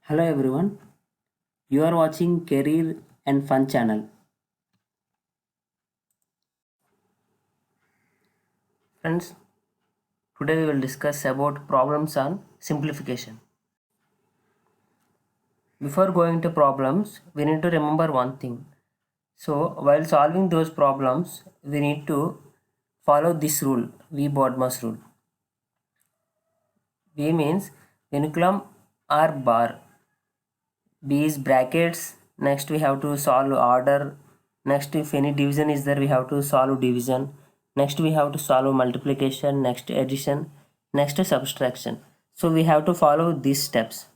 Hello everyone, you are watching Career and Fun channel. Friends, today we will discuss about problems on simplification. Before going to problems, we need to remember one thing. So while solving those problems, we need to follow this rule, V. Bodmer's rule. V means vinculum or bar. B is brackets. Next we have to solve order. Next if any division is there we have to solve division. Next we have to solve multiplication. Next addition. Next subtraction. So we have to follow these steps.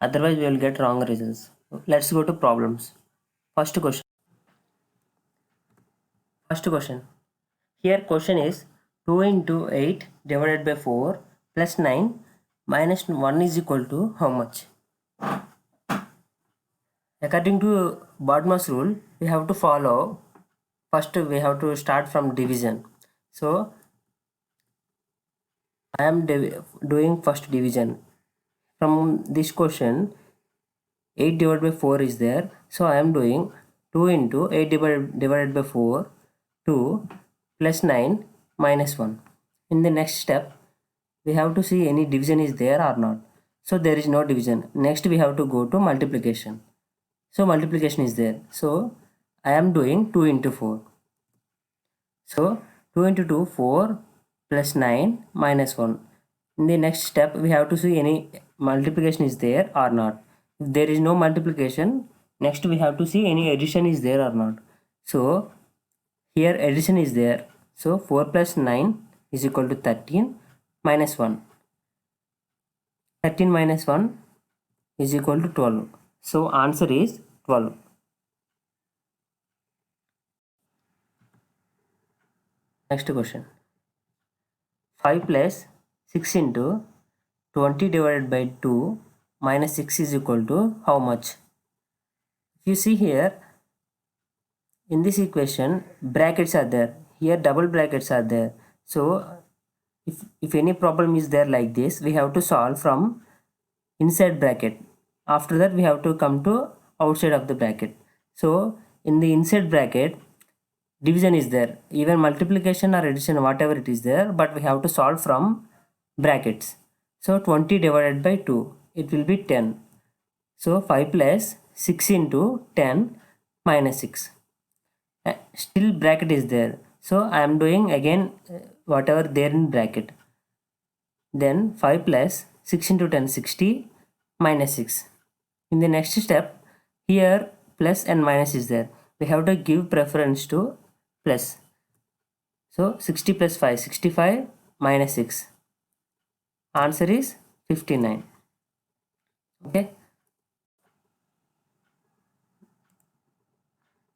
Otherwise we will get wrong results. Let's go to problems. First question. First question. Here question is 2 into 8 divided by 4 plus 9 minus 1 is equal to how much? According to Bodmer's rule, we have to follow. First, we have to start from division. So, I am doing first division. From this question, 8 divided by 4 is there. So, I am doing 2 into 8 divided by 4, 2 plus 9 minus 1. In the next step, we have to see any division is there or not. So, there is no division. Next, we have to go to multiplication. So multiplication is there. So I am doing 2 into 4. So 2 into 2, 4 plus 9 minus 1. In the next step, we have to see any multiplication is there or not. If there is no multiplication, next we have to see any addition is there or not. So here addition is there. So 4 plus 9 is equal to 13 minus 1. 13 minus 1 is equal to 12. So answer is 12. Next question. 5 plus 6 into 20 divided by 2 minus 6 is equal to how much? If you see here, in this equation, brackets are there. Here double brackets are there. So if any problem is there like this, we have to solve from inside bracket. After that, we have to come to outside of the bracket. So in the inside bracket, division is there, even multiplication or addition whatever it is there, but we have to solve from brackets. So 20 divided by 2, it will be 10. So 5 plus 6 into 10 minus 6. Still bracket is there, so I am doing again whatever there in bracket. Then 5 plus 6 into 10, 60 minus 6. In the next step, here plus and minus is there, we have to give preference to plus. So 60 plus 5, 65 minus 6. Answer is 59. Okay.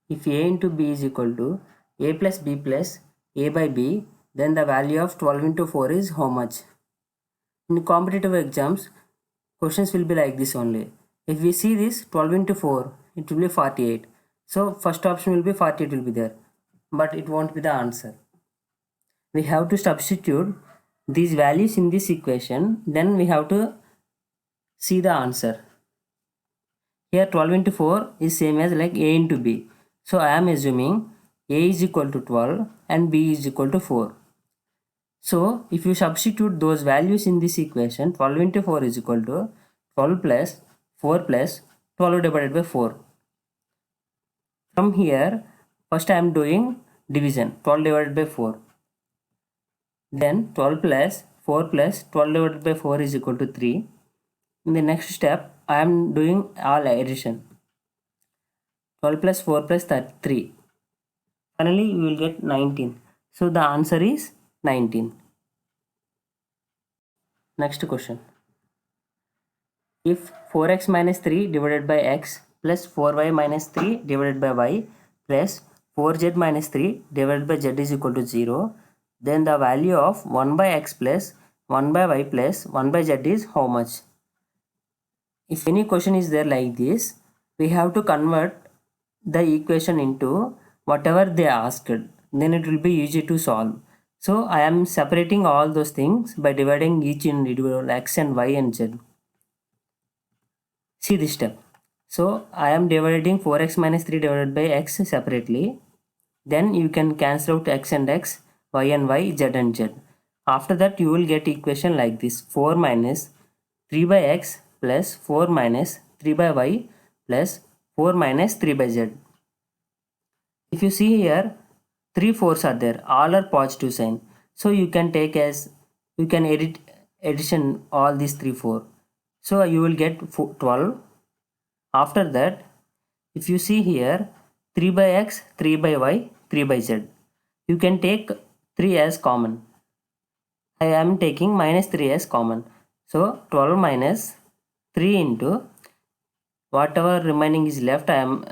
If A into B is equal to A plus B plus A by B, then the value of 12 into 4 is how much? In competitive exams, questions will be like this only. If we see this 12 into 4, it will be 48. So first option will be 48 will be there, but it won't be the answer. We have to substitute these values in this equation, then we have to see the answer. Here 12 into 4 is same as like A into B. So I am assuming A is equal to 12 and B is equal to 4. So if you substitute those values in this equation, 12 into 4 is equal to 12 plus 4 plus 12 divided by 4. From here, first I am doing division, 12 divided by 4. Then 12 plus 4 plus 12 divided by 4 is equal to 3. In the next step, I am doing all addition. 12 plus 4 plus 3. Finally, you will get 19. So the answer is 19. Next question. If 4x minus 3 divided by x plus 4y minus 3 divided by y plus 4z minus 3 divided by z is equal to 0, then the value of 1 by x plus 1 by y plus 1 by z is how much? If any question is there like this, we have to convert the equation into whatever they asked, then it will be easy to solve. So I am separating all those things by dividing each individual x and y and z. See this step. So I am dividing 4x minus 3 divided by x separately. Then you can cancel out x and x, y and y, z and z. After that you will get equation like this: 4 minus 3 by x plus 4 minus 3 by y plus 4 minus 3 by z. If you see here, 3 4s are there, all are positive sign. So you can take as, you can addition all these 3 4. So you will get 12. After that, if you see here, 3 by x, 3 by y, 3 by z, you can take 3 as common. I am taking minus 3 as common. So 12 minus 3 into whatever remaining is left, I am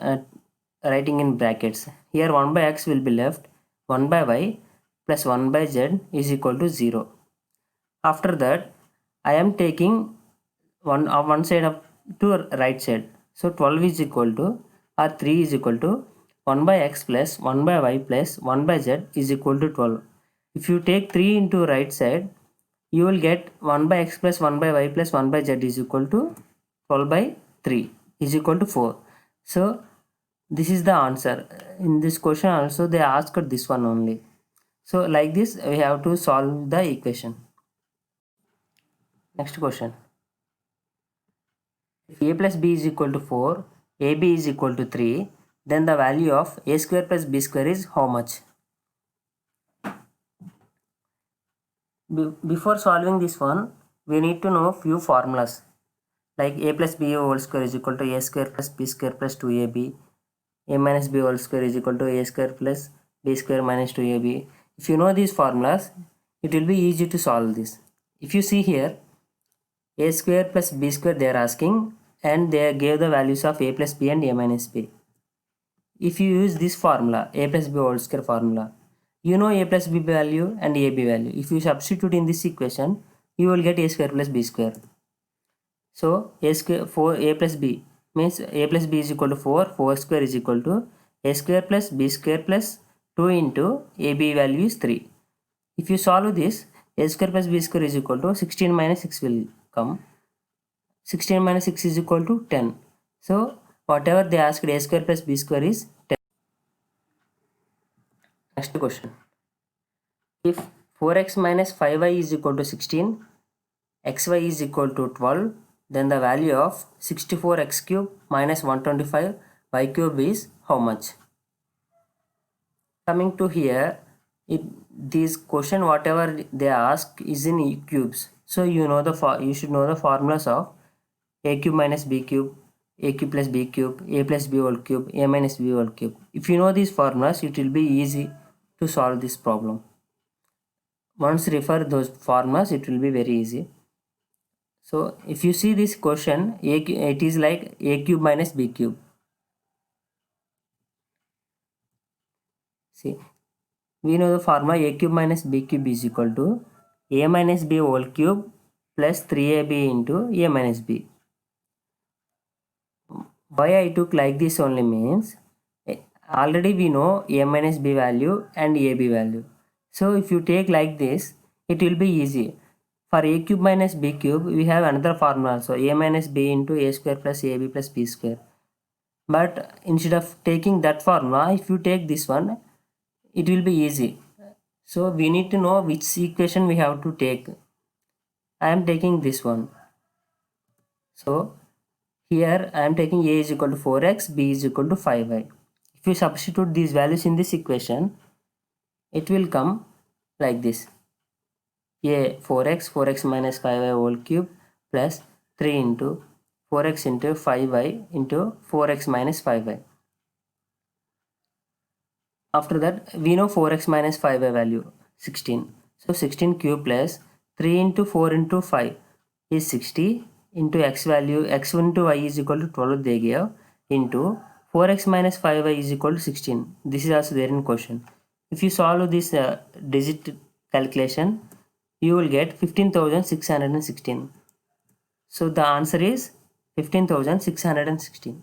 writing in brackets. Here 1 by x will be left, 1 by y plus 1 by z is equal to 0. After that, I am taking one side up to right side. So 12 is equal to, or 3 is equal to 1 by x plus 1 by y plus 1 by z is equal to 12. If you take 3 into right side, you will get 1 by x plus 1 by y plus 1 by z is equal to 12 by 3 is equal to 4. So this is the answer. In this question also they asked this one only. So like this we have to solve the equation. Next question. If a plus b is equal to 4, ab is equal to 3, then the value of a square plus b square is how much? Before solving this one, we need to know few formulas, like a plus b whole square is equal to a square plus b square plus 2ab, a minus b whole square is equal to a square plus b square minus 2ab. If you know these formulas, it will be easy to solve this. If you see here, a square plus b square they are asking, and they gave the values of a plus b and a minus b. If you use this formula, a plus b whole square formula, you know a plus b value and ab value. If you substitute in this equation, you will get a square plus b square. So a square 4a plus b means a plus b is equal to 4, 4 square is equal to a square plus b square plus 2 into ab value is 3. If you solve this, a square plus b square is equal to 16 minus 6 will come. 16 minus 6 is equal to 10. So whatever they asked, a square plus b square is 10. Next question. If 4x minus 5y is equal to 16, xy is equal to 12, then the value of 64x cube minus 125 y cube is how much? Coming to here, this question whatever they ask is in cubes. So you should know the formulas of a cube minus b cube, a cube plus b cube, a plus b whole cube, a minus b whole cube. If you know these formulas, it will be easy to solve this problem. Once refer those formulas, it will be very easy. So if you see this question, it is like a cube minus b cube. See, we know the formula a cube minus b cube is equal to a minus b whole cube plus 3ab into a minus b. Why I took like this only means, already we know a minus b value and ab value. So if you take like this, it will be easy. For a cube minus b cube, we have another formula. So a minus b into a square plus ab plus b square. But instead of taking that formula, if you take this one, it will be easy. So we need to know which equation we have to take. I am taking this one. So here I am taking a is equal to 4x, b is equal to 5y. If you substitute these values in this equation, it will come like this: a 4x minus 5y whole cube plus 3 into 4x into 5y into 4x minus 5y. After that, we know 4x minus 5y value 16. So 16 cube plus 3 into 4 into 5 is 60 into x value, x into y is equal to 12 they gave, into 4x minus 5y is equal to 16. This is also there in question. If you solve this digit calculation, you will get 15,616. So the answer is 15,616.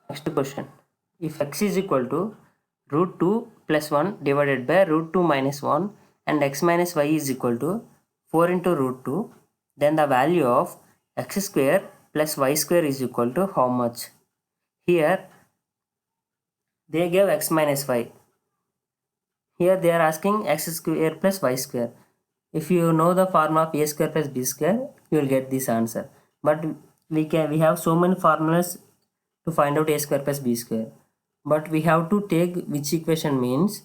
Next question. If x is equal to root 2 plus 1 divided by root 2 minus 1 and x minus y is equal to 4 into root 2, then the value of x square plus y square is equal to how much? Here they gave x minus y. Here they are asking x square plus y square. If you know the formula of a square plus b square, you will get this answer. But we have so many formulas to find out a square plus b square. But we have to take which equation means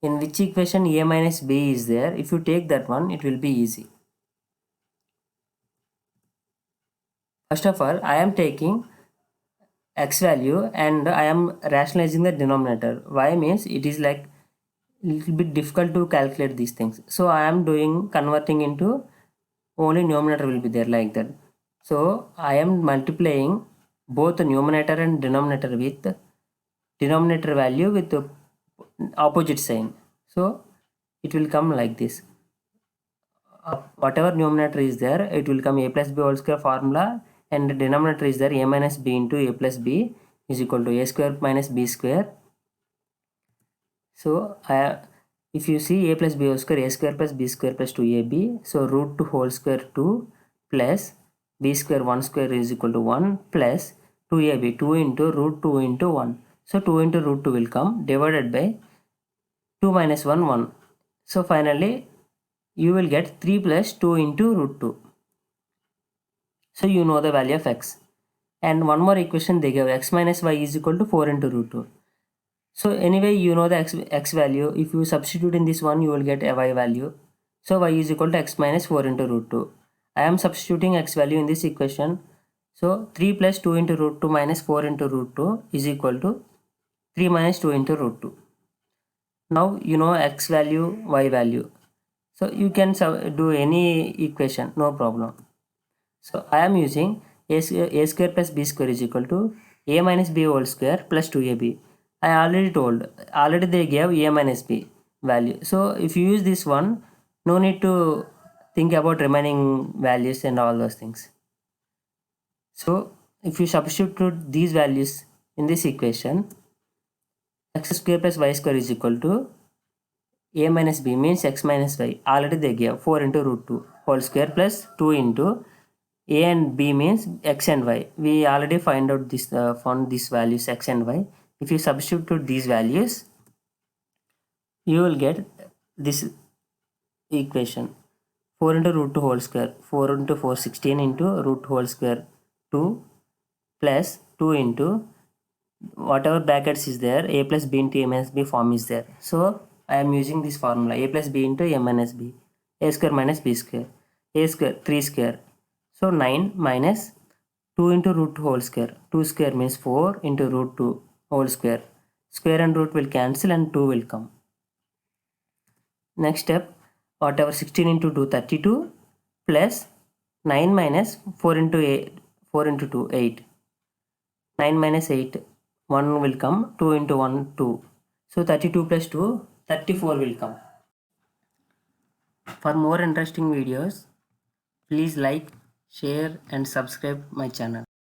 in which equation a minus b is there. If you take that one, it will be easy. First of all, I am taking x value and I am rationalizing the denominator. Why means it is like little bit difficult to calculate these things. So I am doing converting into only numerator will be there like that. So I am multiplying both the numerator and denominator with denominator value with the opposite sign. So it will come like this. Whatever numerator is there, it will come a plus b whole square formula, and the denominator is there a minus b into a plus b is equal to a square minus b square. So if you see a plus b whole square, a square plus b square plus 2ab, so root 2 whole square 2 plus b square 1 square is equal to 1 plus 2ab, 2 into root 2 into 1. So 2 into root 2 will come divided by 2 minus 1 1. So finally you will get 3 plus 2 into root 2. So you know the value of x. And one more equation they gave, x minus y is equal to 4 into root 2. So anyway, you know the x value. If you substitute in this one, you will get a y value. So y is equal to x minus 4 into root 2. I am substituting x value in this equation. So 3 plus 2 into root 2 minus 4 into root 2 is equal to 3 minus 2 into root 2. Now you know x value, y value. So you can do any equation, no problem. So I am using a square plus b square is equal to a minus b whole square plus 2ab. I already they gave a minus b value. So if you use this one, no need to think about remaining values and all those things. So if you substitute these values in this equation, x square plus y square is equal to a minus b means x minus y. Already they gave 4 into root 2 whole square plus 2 into a and b means x and y. We already find out this found these values x and y. If you substitute these values, you will get this equation 4 into root 2 whole square, 4 into 4 16 into root whole square 2 plus 2 into whatever brackets is there, a plus b into a minus b form is there. So I am using this formula a plus b into a minus b, a square minus b square, a square 3 square. So 9 minus 2 into root 2 whole square, 2 square means 4 into root 2 whole square. Square and root will cancel and 2 will come. Next step, whatever 16 into 2 32 plus 9 minus 4 into 8, 4 into 2 8. 9 minus 8 1 will come, 2 into 1 2. So 32 plus 2 34 will come. For more interesting videos, please like, share and subscribe my channel.